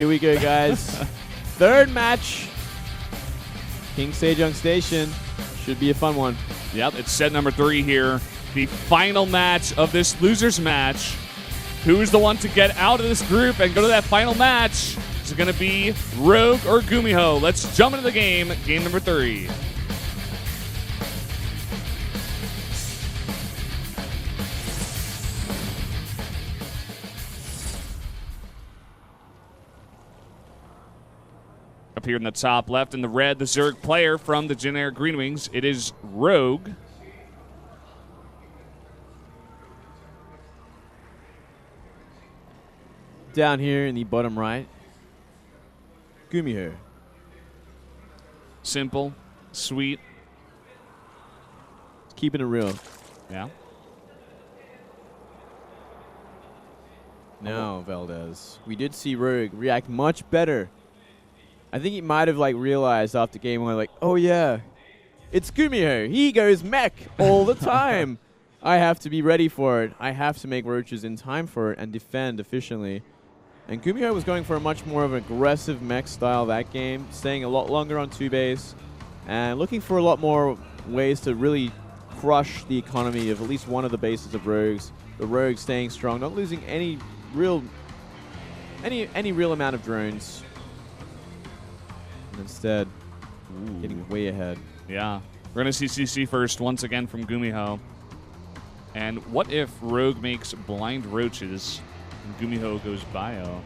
Here we go, guys. Third match. King Sejong Station. Should be a fun one. Yep, it's set number 3 here. The final match of this losers match. Who's the one to get out of this group and go to that final match? Is it going to be Rogue or GuMiho? Let's jump into the game. Game number 3. Up here in the top left in the red, the Zerg player from the generic Green Wings. It is Rogue. Down here in the bottom right, GuMiho. Simple, sweet. Keeping it real. Yeah. Now, Valdez. We did see Rogue react much better. I think he might have realized after game 1, oh yeah, it's GuMiho. He goes mech all the time. I have to be ready for it. I have to make roaches in time for it and defend efficiently. And GuMiho was going for a much more of an aggressive mech style that game, staying a lot longer on 2-base, and looking for a lot more ways to really crush the economy of at least one of the bases of Rogues. The Rogue staying strong, not losing any real amount of drones. And instead, getting way ahead. Yeah. We're going to see CC first once again from GuMiho. And what if Rogue makes blind roaches and GuMiho goes bio?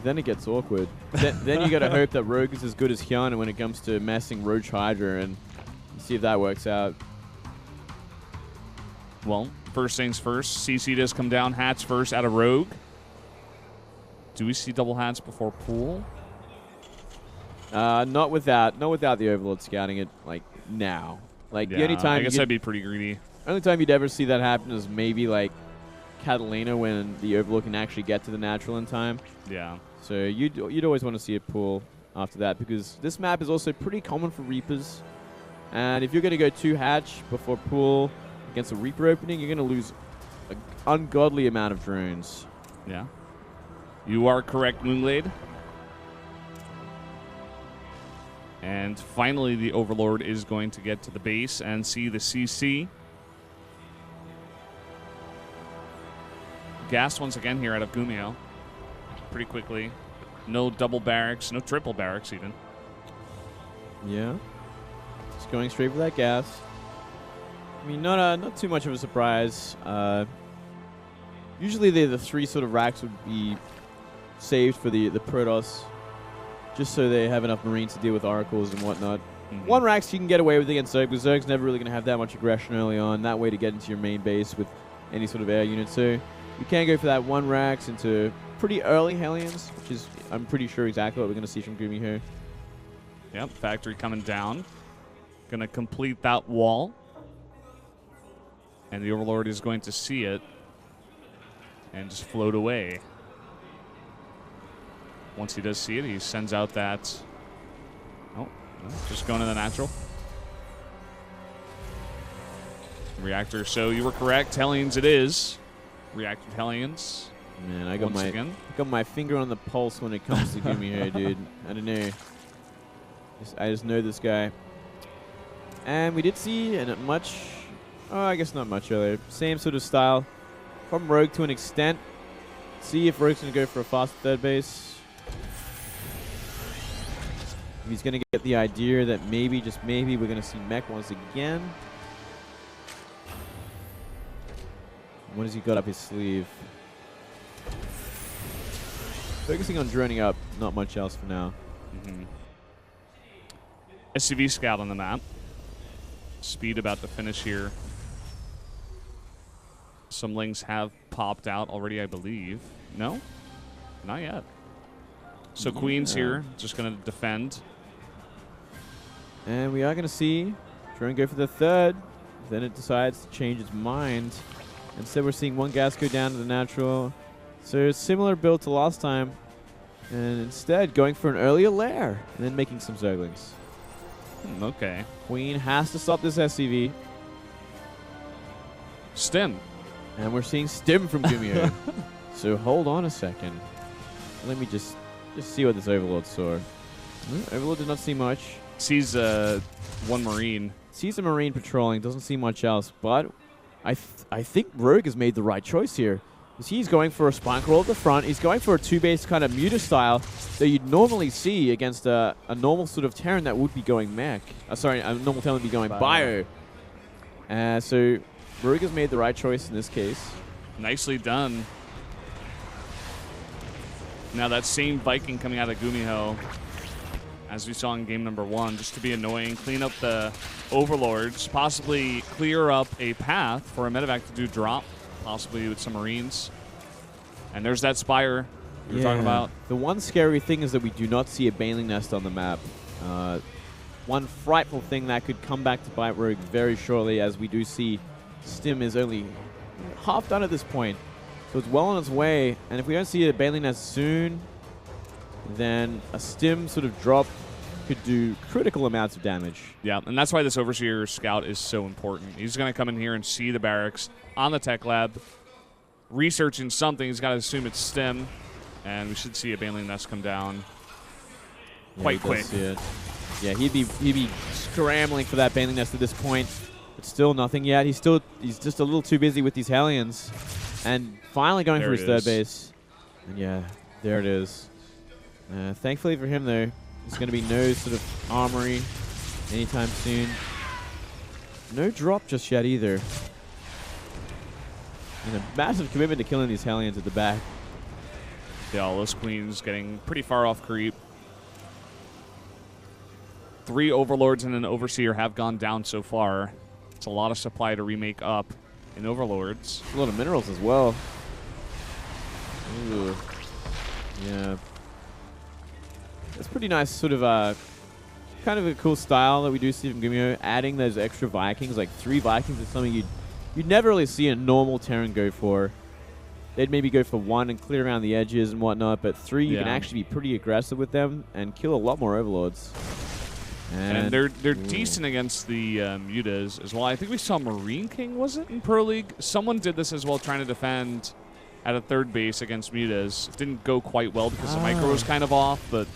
Then it gets awkward. then you got to hope that Rogue is as good as Hyun when it comes to messing Roach Hydra and see if that works out. Well, first things first, CC does come down hats first out of Rogue. Do we see double hats before pool? Not without the Overlord scouting it now. Yeah, the only time I guess I'd be pretty greedy. Only time you'd ever see that happen is maybe Catalina when the Overlord can actually get to the natural in time. Yeah. So you'd always want to see a pool after that because this map is also pretty common for Reapers. And if you're going to go 2 hatch before pool against a Reaper opening, you're going to lose an ungodly amount of drones. Yeah. You are correct, Moonglade. And finally, the Overlord is going to get to the base and see the CC. Gas once again here out of GuMiho. Pretty quickly. No double barracks, no triple barracks even. Yeah. Just going straight for that gas. I mean, not too much of a surprise. Usually the 3 sort of racks would be saved for the Protoss, just so they have enough Marines to deal with Oracles and whatnot. 1 racks you can get away with against Zerg, because Zerg's never really going to have that much aggression early on, that way to get into your main base with any sort of air unit. So you can go for that 1 racks into pretty early Hellions, which is, I'm pretty sure, exactly what we're going to see from GuMiho. Yep, factory coming down. Going to complete that wall. And the Overlord is going to see it and just float away. Once he does see it, he sends out that... Oh, no, just going to the natural. Reactor, so you were correct. Hellions it is. Reactive Hellions. Man, I got my finger on the pulse when it comes to GuMiho, dude. I don't know. I just know this guy. And we did see I guess not much earlier. Same sort of style from Rogue to an extent. See if Rogue's going to go for a fast 3rd base. He's going to get the idea that maybe, just maybe, we're going to see mech once again. What has he got up his sleeve? Focusing on droning up, not much else for now. SCV scout on the map. Speed about to finish here. Some lings have popped out already, I believe. No? Not yet. So Queen's here, just going to defend. And we are going to see drone go for the 3rd. Then it decides to change its mind. Instead, we're seeing 1 gas go down to the natural. So similar build to last time. And instead, going for an earlier lair. And then making some Zerglings. Okay. Queen has to stop this SCV. Stim. And we're seeing Stim from GuMiho. So hold on a second. Let me just Just see what this Overlord saw. Overlord did not see much. Sees one Marine. Sees a Marine patrolling, doesn't see much else, but I think Rogue has made the right choice here. Because he's going for a spine crawl at the front. He's going for a 2-base kind of muta style that you'd normally see against a normal sort of Terran that would be going mech. Sorry, a normal Terran would be going bio. So Rogue has made the right choice in this case. Nicely done. Now that same Viking coming out of GuMiho, as we saw in game number 1, just to be annoying, clean up the Overlords, possibly clear up a path for a medevac to do drop, possibly with some Marines. And there's that Spire we were talking about. The one scary thing is that we do not see a Baneling Nest on the map. One frightful thing that could come back to bite Rogue very shortly, as we do see Stim is only half done at this point. So it's well on its way, and if we don't see a Baneling Nest soon, then a Stim sort of drop could do critical amounts of damage. Yeah, and that's why this Overseer Scout is so important. He's going to come in here and see the barracks on the tech lab, researching something. He's got to assume it's Stim, and we should see a Baneling Nest come down quite quick. Yeah, he'd be scrambling for that Baneling Nest at this point, but still nothing yet. He's just a little too busy with these Hellions, and finally going for his third base. And yeah, there it is. Thankfully for him, though, there's going to be no sort of armory anytime soon. No drop just yet either. And a massive commitment to killing these Hellions at the back. Yeah, all those Queens getting pretty far off creep. 3 Overlords and an Overseer have gone down so far. It's a lot of supply to remake up in Overlords. A lot of minerals as well. Ooh. Yeah. It's pretty nice, sort of kind of a cool style that we do see from GuMiho, adding those extra Vikings. Like 3 Vikings is something you'd never really see a normal Terran go for. They'd maybe go for 1 and clear around the edges and whatnot, but 3 you can actually be pretty aggressive with them and kill a lot more Overlords. And they're decent against the mutas as well. I think we saw Marine King, was it, in Pro League? Someone did this as well, trying to defend at a third base against mutas. It didn't go quite well because the micro was kind of off, but...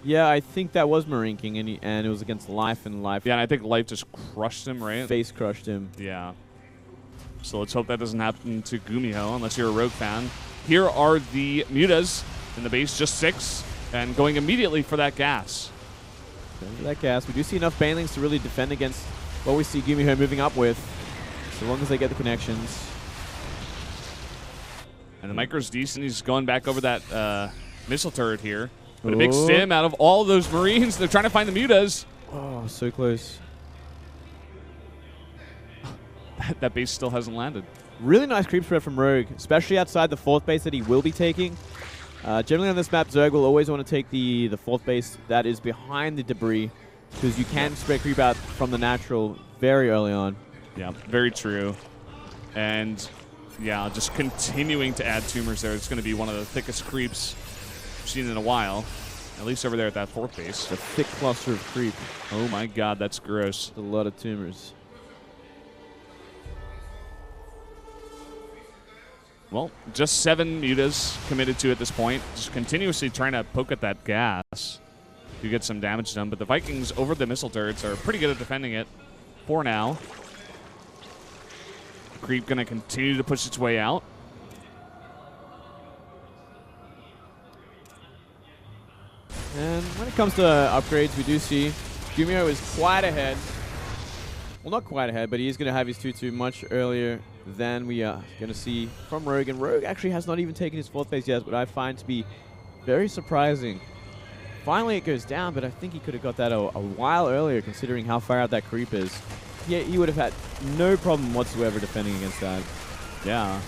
Yeah, I think that was Marine King, and it was against Life, and Life... Yeah, and I think Life just crushed him, right? Face crushed him. Yeah. So let's hope that doesn't happen to GuMiho, unless you're a Rogue fan. Here are the mutas in the base, just 6, and going immediately for that gas. Going for that gas. We do see enough Banelings to really defend against what we see GuMiho moving up with, so long as they get the connections. And the micro's decent. He's going back over that missile turret here. But a big stim out of all of those Marines. They're trying to find the mutas. Oh, so close. That base still hasn't landed. Really nice creep spread from Rogue, especially outside the 4th base that he will be taking. Generally on this map, Zerg will always want to take the 4th base that is behind the debris, because you can spread creep out from the natural very early on. Yeah, very true. And yeah, just continuing to add tumors there. It's going to be one of the thickest creeps we've seen in a while, at least over there at that 4th base. A thick cluster of creep. Oh my god, that's gross. A lot of tumors. Well, just 7 mutas committed to at this point. Just continuously trying to poke at that gas to get some damage done. But the Vikings over the missile turrets are pretty good at defending it for now. Creep going to continue to push its way out. And when it comes to upgrades, we do see GuMiho is quite ahead. Well, not quite ahead, but he is going to have his 2-2 much earlier than we are going to see from Rogue. And Rogue actually has not even taken his 4th base yet, but I find to be very surprising. Finally, it goes down, but I think he could have got that a while earlier, considering how far out that creep is. Yeah, he would have had no problem whatsoever defending against that. Yeah.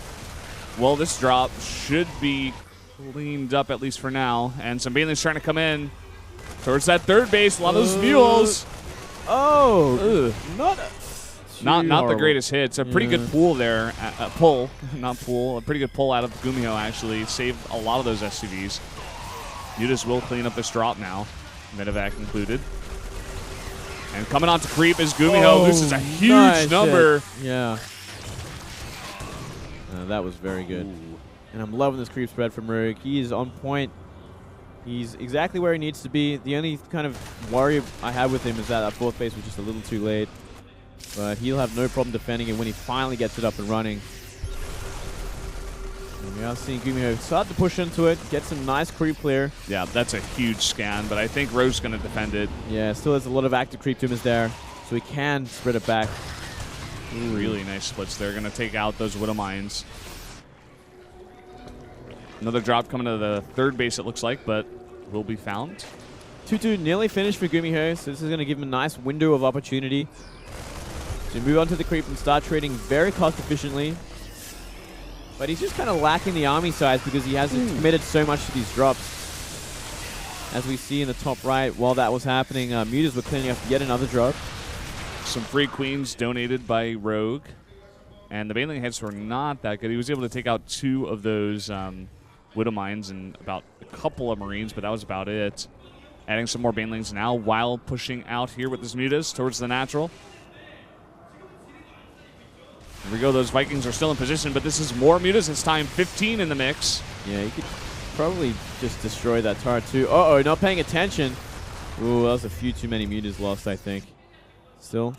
Well, this drop should be cleaned up, at least for now. And some Banelings trying to come in towards that 3rd base. A lot of those mules. Oh, not the greatest hits. A pretty good pull there. A pretty good pull out of GuMiho, actually. Saved a lot of those SCVs. Mutas will clean up this drop now. Medevac included. And coming on to creep is GuMiho. This is a huge number. Yeah. That was very good. Ooh. And I'm loving this creep spread from Rogue. He is on point. He's exactly where he needs to be. The only kind of worry I had with him is that fourth base was just a little too late. But he'll have no problem defending it when he finally gets it up and running. And we are seeing GuMiho start to push into it, get some nice creep clear. Yeah, that's a huge scan, but I think Rogue's going to defend it. Yeah, still has a lot of active creep to him there, so he can spread it back. Ooh. Really nice splits there. Going to take out those Widow Mines. Another drop coming to the third base, it looks like, but will be found. 2-2 nearly finished for GuMiho, so this is going to give him a nice window of opportunity to move on to the creep and start trading very cost efficiently. But he's just kind of lacking the army size because he hasn't committed so much to these drops. As we see in the top right, while that was happening, Mutas were cleaning up yet another drop. Some free queens donated by Rogue. And the Baneling hits were not that good. He was able to take out 2 of those Widow Mines and about a couple of Marines, but that was about it. Adding some more Banelings now while pushing out here with his Mutas towards the natural. Here we go. Those Vikings are still in position, but this is more Mutas. It's time 15 in the mix. Yeah, you could probably just destroy that turret too. Uh-oh, not paying attention. Ooh, that was a few too many Mutas lost, I think. Still,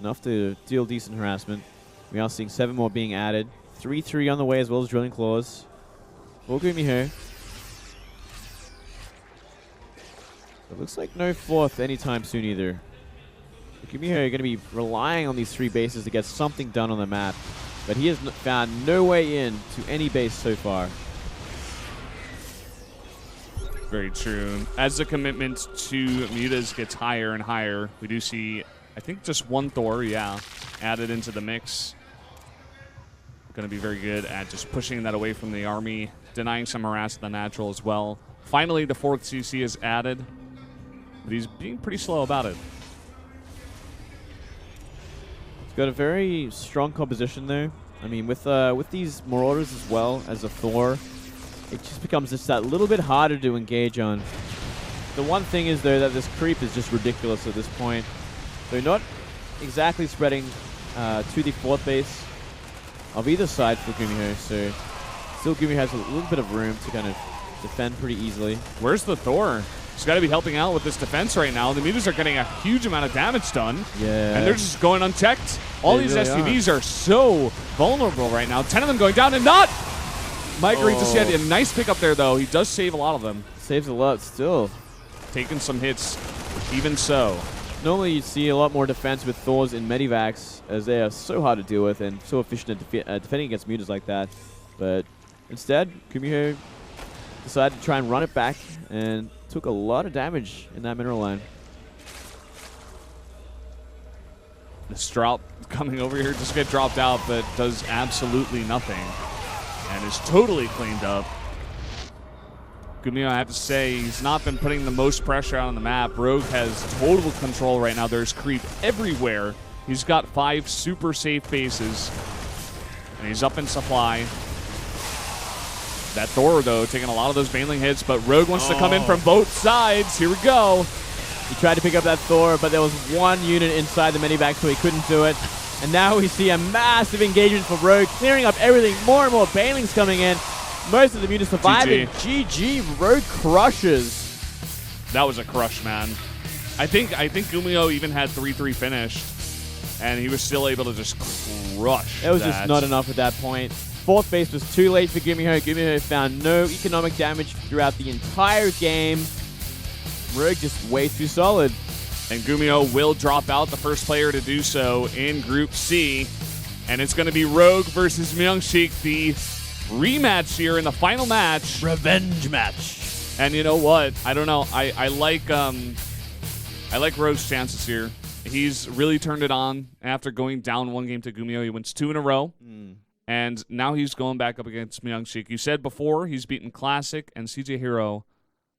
enough to deal decent harassment. We are seeing 7 more being added. 3-3 on the way as well as Drilling Claws. For GuMiho. It looks like no 4th anytime soon either. GuMiho are going to be relying on these 3 bases to get something done on the map. But he has found no way in to any base so far. Very true. As the commitment to Mutas gets higher and higher, we do see, I think, just 1 Thor, yeah, added into the mix. Going to be very good at just pushing that away from the army, denying some harass at the natural as well. Finally, the 4th CC is added, but he's being pretty slow about it. He's got a very strong composition though. I mean, with these Marauders as well as a Thor, it just becomes just that little bit harder to engage on. The one thing is though that this creep is just ridiculous at this point. They're not exactly spreading to the 4th base of either side for GuMiho, so still GuMiho has a little bit of room to kind of defend pretty easily. Where's the Thor? He's got to be helping out with this defense right now. The Mutas are getting a huge amount of damage done. Yeah. And they're just going unchecked. All these really SUVs are so vulnerable right now. 10 of them going down and not! Migraine just had a nice pick up there, though. He does save a lot of them. Saves a lot still. Taking some hits, even so. Normally you see a lot more defense with Thors in Medivacs, as they are so hard to deal with and so efficient at defending against Mutas like that. But instead, GuMiho decided to try and run it back and took a lot of damage in that mineral line. The Strout coming over here just get dropped out, but does absolutely nothing. And is totally cleaned up. GuMiho, I have to say, he's not been putting the most pressure out on the map. Rogue has total control right now. There's creep everywhere. He's got 5 super safe bases. And he's up in supply. That Thor, though, taking a lot of those Baneling hits, but Rogue wants to come in from both sides. Here we go. He tried to pick up that Thor, but there was 1 unit inside the Medivac, so he couldn't do it. And now we see a massive engagement for Rogue, clearing up everything. More and more Banelings coming in. Most of the Mutas surviving. GG. Rogue crushes. That was a crush, man. I think GuMiho even had 3-3 finished, and he was still able to just crush It was just not enough at that point. 4th base was too late for GuMiho. GuMiho found no economic damage throughout the entire game. Rogue just way too solid. And GuMiho will drop out, the first player to do so in Group C. And it's going to be Rogue versus Myung-Sik, the rematch here in the final match. Revenge match. And you know what? I don't know. I like Rogue's chances here. He's really turned it on after going down 1 game to GuMiho. He wins 2 in a row. And now he's going back up against Myung-Sik. You said before he's beaten Classic and CJ Hero.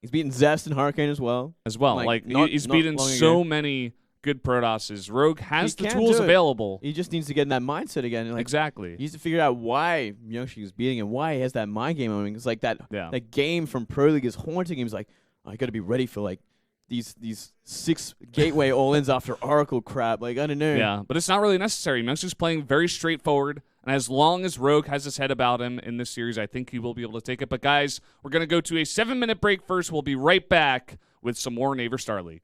He's beaten Zest and Hurricane as well. He's beaten so many good Protosses. Rogue has the tools available. He just needs to get in that mindset again. Exactly. He needs to figure out why Myung-Sik is beating him, why he has that mind game on him. It's like that game from Pro League is haunting him. He's like, I got to be ready for like these 6 gateway all-ins after Oracle crap. Like, I don't know. Yeah, but it's not really necessary. Myung-Sik's playing very straightforward, And as long as Rogue has his head about him in this series, I think he will be able to take it. But guys, we're going to go to a 7-minute break first. We'll be right back with some more Naver Star League.